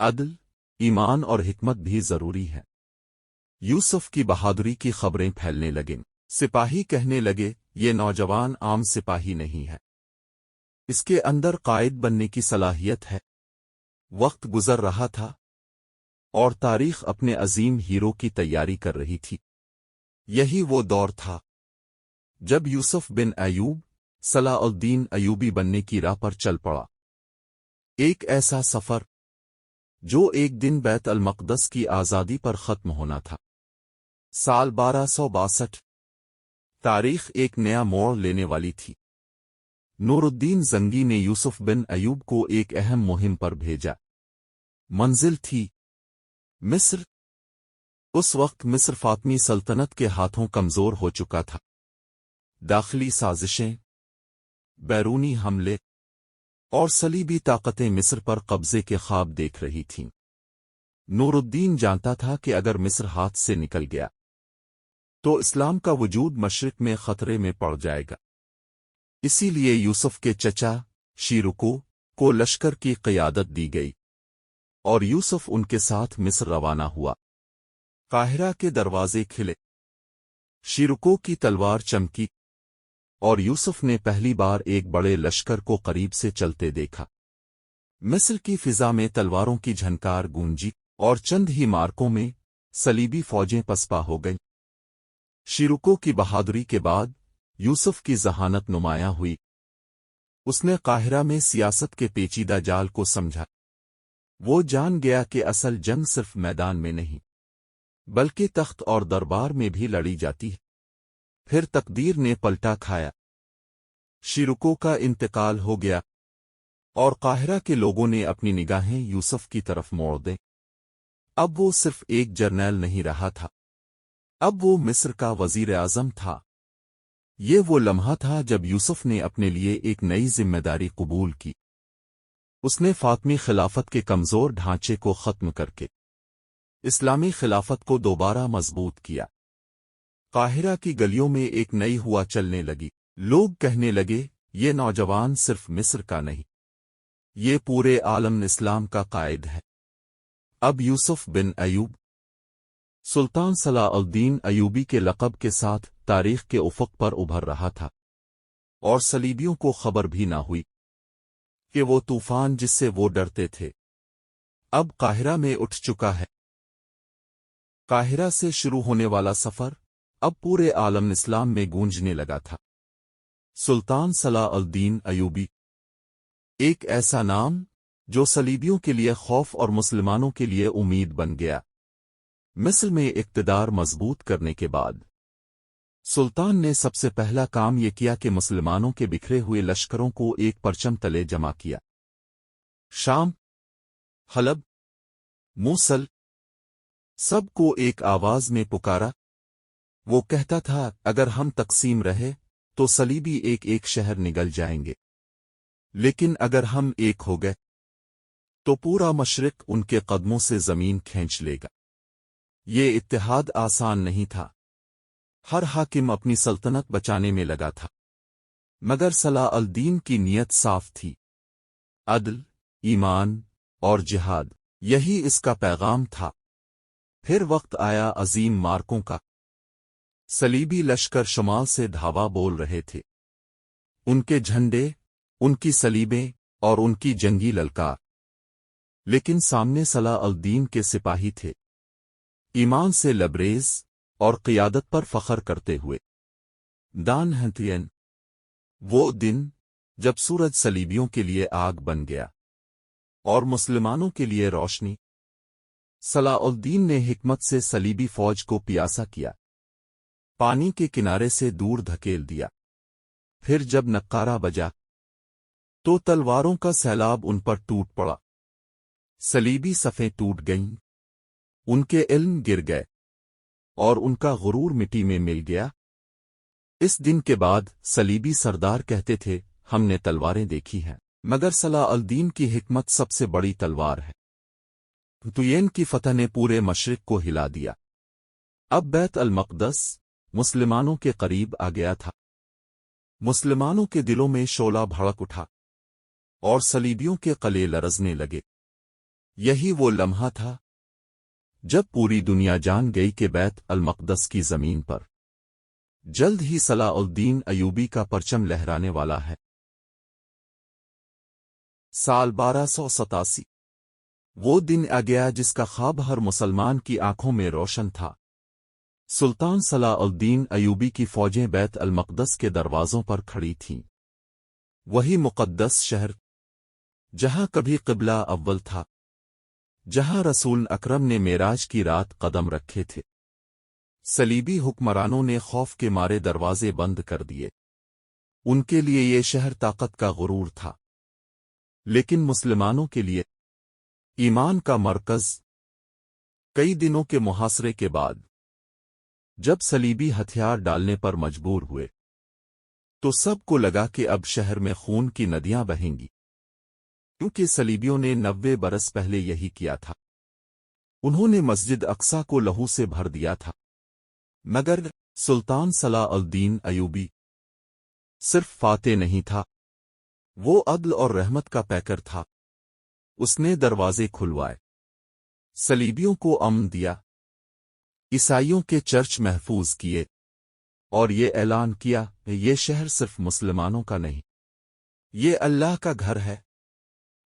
عدل، ایمان اور حکمت بھی ضروری ہے۔ یوسف کی بہادری کی خبریں پھیلنے لگیں۔ سپاہی کہنے لگے، یہ نوجوان عام سپاہی نہیں ہے، اس کے اندر قائد بننے کی صلاحیت ہے۔ وقت گزر رہا تھا اور تاریخ اپنے عظیم ہیرو کی تیاری کر رہی تھی۔ یہی وہ دور تھا جب یوسف بن ایوب صلاح الدین ایوبی بننے کی راہ پر چل پڑا۔ ایک ایسا سفر جو ایک دن بیت المقدس کی آزادی پر ختم ہونا تھا۔ سال 1262 تاریخ ایک نیا موڑ لینے والی تھی۔ نور الدین زنگی نے یوسف بن ایوب کو ایک اہم مہم پر بھیجا۔ منزل تھی مصر۔ اس وقت مصر فاطمی سلطنت کے ہاتھوں کمزور ہو چکا تھا۔ داخلی سازشیں، بیرونی حملے اور صلیبی طاقتیں مصر پر قبضے کے خواب دیکھ رہی تھیں۔ نور الدین جانتا تھا کہ اگر مصر ہاتھ سے نکل گیا تو اسلام کا وجود مشرق میں خطرے میں پڑ جائے گا۔ اسی لیے یوسف کے چچا شیرکو کو لشکر کی قیادت دی گئی اور یوسف ان کے ساتھ مصر روانہ ہوا۔ قاہرہ کے دروازے کھلے، شیرکو کی تلوار چمکی اور یوسف نے پہلی بار ایک بڑے لشکر کو قریب سے چلتے دیکھا۔ مصر کی فضا میں تلواروں کی جھنکار گونجی اور چند ہی مارکوں میں صلیبی فوجیں پسپا ہو گئیں۔ شیرکو کی بہادری کے بعد یوسف کی ذہانت نمایاں ہوئی۔ اس نے قاہرہ میں سیاست کے پیچیدہ جال کو سمجھا۔ وہ جان گیا کہ اصل جنگ صرف میدان میں نہیں بلکہ تخت اور دربار میں بھی لڑی جاتی ہے۔ پھر تقدیر نے پلٹا کھایا۔ شیرکو کا انتقال ہو گیا اور قاہرہ کے لوگوں نے اپنی نگاہیں یوسف کی طرف موڑ دیں۔ اب وہ صرف ایک جرنیل نہیں رہا تھا، اب وہ مصر کا وزیر اعظم تھا۔ یہ وہ لمحہ تھا جب یوسف نے اپنے لیے ایک نئی ذمہ داری قبول کی۔ اس نے فاطمی خلافت کے کمزور ڈھانچے کو ختم کر کے اسلامی خلافت کو دوبارہ مضبوط کیا۔ قاہرہ کی گلیوں میں ایک نئی ہوا چلنے لگی۔ لوگ کہنے لگے، یہ نوجوان صرف مصر کا نہیں، یہ پورے عالم اسلام کا قائد ہے۔ اب یوسف بن ایوب سلطان صلاح الدین ایوبی کے لقب کے ساتھ تاریخ کے افق پر ابھر رہا تھا، اور صلیبیوں کو خبر بھی نہ ہوئی کہ وہ طوفان جس سے وہ ڈرتے تھے اب قاہرہ میں اٹھ چکا ہے۔ قاہرہ سے شروع ہونے والا سفر اب پورے عالم اسلام میں گونجنے لگا تھا۔ سلطان صلاح الدین ایوبی، ایک ایسا نام جو صلیبیوں کے لیے خوف اور مسلمانوں کے لیے امید بن گیا۔ مصر میں اقتدار مضبوط کرنے کے بعد سلطان نے سب سے پہلا کام یہ کیا کہ مسلمانوں کے بکھرے ہوئے لشکروں کو ایک پرچم تلے جمع کیا۔ شام، حلب، موصل، سب کو ایک آواز میں پکارا۔ وہ کہتا تھا، اگر ہم تقسیم رہے تو صلیبی ایک ایک شہر نگل جائیں گے، لیکن اگر ہم ایک ہو گئے تو پورا مشرق ان کے قدموں سے زمین کھینچ لے گا۔ یہ اتحاد آسان نہیں تھا۔ ہر حاکم اپنی سلطنت بچانے میں لگا تھا، مگر صلاح الدین کی نیت صاف تھی۔ عدل، ایمان اور جہاد، یہی اس کا پیغام تھا۔ پھر وقت آیا عظیم مارکوں کا۔ صلیبی لشکر شمال سے دھاوا بول رہے تھے، ان کے جھنڈے، ان کی صلیبیں اور ان کی جنگی للکار، لیکن سامنے صلاح الدین کے سپاہی تھے، ایمان سے لبریز اور قیادت پر فخر کرتے ہوئے۔ دان ہنتین، وہ دن جب سورج صلیبیوں کے لیے آگ بن گیا اور مسلمانوں کے لیے روشنی۔ صلاح الدین نے حکمت سے صلیبی فوج کو پیاسا کیا، پانی کے کنارے سے دور دھکیل دیا۔ پھر جب نقارہ بجا تو تلواروں کا سیلاب ان پر ٹوٹ پڑا، صلیبی صفیں ٹوٹ گئیں، ان کے علم گر گئے اور ان کا غرور مٹی میں مل گیا۔ اس دن کے بعد صلیبی سردار کہتے تھے، ہم نے تلواریں دیکھی ہیں، مگر صلاح الدین کی حکمت سب سے بڑی تلوار ہے۔ طویین کی فتح نے پورے مشرق کو ہلا دیا۔ اب بیت المقدس مسلمانوں کے قریب آ گیا تھا۔ مسلمانوں کے دلوں میں شعلہ بھڑک اٹھا اور صلیبیوں کے قلعے لرزنے لگے۔ یہی وہ لمحہ تھا جب پوری دنیا جان گئی کہ بیت المقدس کی زمین پر جلد ہی صلاح الدین ایوبی کا پرچم لہرانے والا ہے۔ سال 1287 وہ دن آ گیا جس کا خواب ہر مسلمان کی آنکھوں میں روشن تھا۔ سلطان صلاح الدین ایوبی کی فوجیں بیت المقدس کے دروازوں پر کھڑی تھیں، وہی مقدس شہر جہاں کبھی قبلہ اول تھا، جہاں رسول اکرم نے معراج کی رات قدم رکھے تھے۔ صلیبی حکمرانوں نے خوف کے مارے دروازے بند کر دیے، ان کے لیے یہ شہر طاقت کا غرور تھا، لیکن مسلمانوں کے لیے ایمان کا مرکز۔ کئی دنوں کے محاصرے کے بعد جب صلیبی ہتھیار ڈالنے پر مجبور ہوئے تو سب کو لگا کہ اب شہر میں خون کی ندیاں بہیں گی، کیونکہ صلیبیوں نے 90 برس پہلے یہی کیا تھا۔ انہوں نے مسجد اقصی کو لہو سے بھر دیا تھا، مگر سلطان صلاح الدین ایوبی صرف فاتح نہیں تھا، وہ عدل اور رحمت کا پیکر تھا۔ اس نے دروازے کھلوائے، صلیبیوں کو امن دیا، عیسائیوں کے چرچ محفوظ کیے، اور یہ اعلان کیا کہ یہ شہر صرف مسلمانوں کا نہیں، یہ اللہ کا گھر ہے،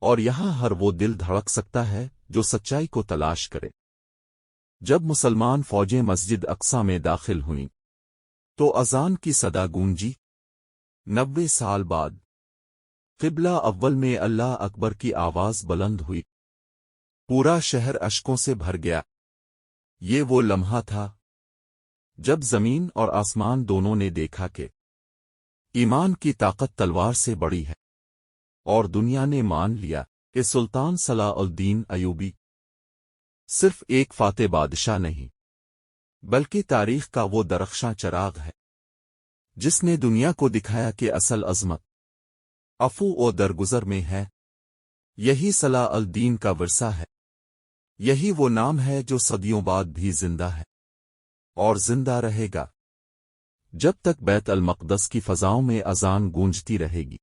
اور یہاں ہر وہ دل دھڑک سکتا ہے جو سچائی کو تلاش کرے۔ جب مسلمان فوجیں مسجد اقصی میں داخل ہوئیں تو اذان کی صدا گونجی۔ 90 سال بعد قبلہ اول میں اللہ اکبر کی آواز بلند ہوئی، پورا شہر اشکوں سے بھر گیا۔ یہ وہ لمحہ تھا جب زمین اور آسمان دونوں نے دیکھا کہ ایمان کی طاقت تلوار سے بڑی ہے، اور دنیا نے مان لیا کہ سلطان صلاح الدین ایوبی صرف ایک فاتح بادشاہ نہیں، بلکہ تاریخ کا وہ درخشاں چراغ ہے جس نے دنیا کو دکھایا کہ اصل عظمت عفو و درگزر میں ہے۔ یہی صلاح الدین کا ورثہ ہے، یہی وہ نام ہے جو صدیوں بعد بھی زندہ ہے اور زندہ رہے گا جب تک بیت المقدس کی فضاؤں میں اذان گونجتی رہے گی۔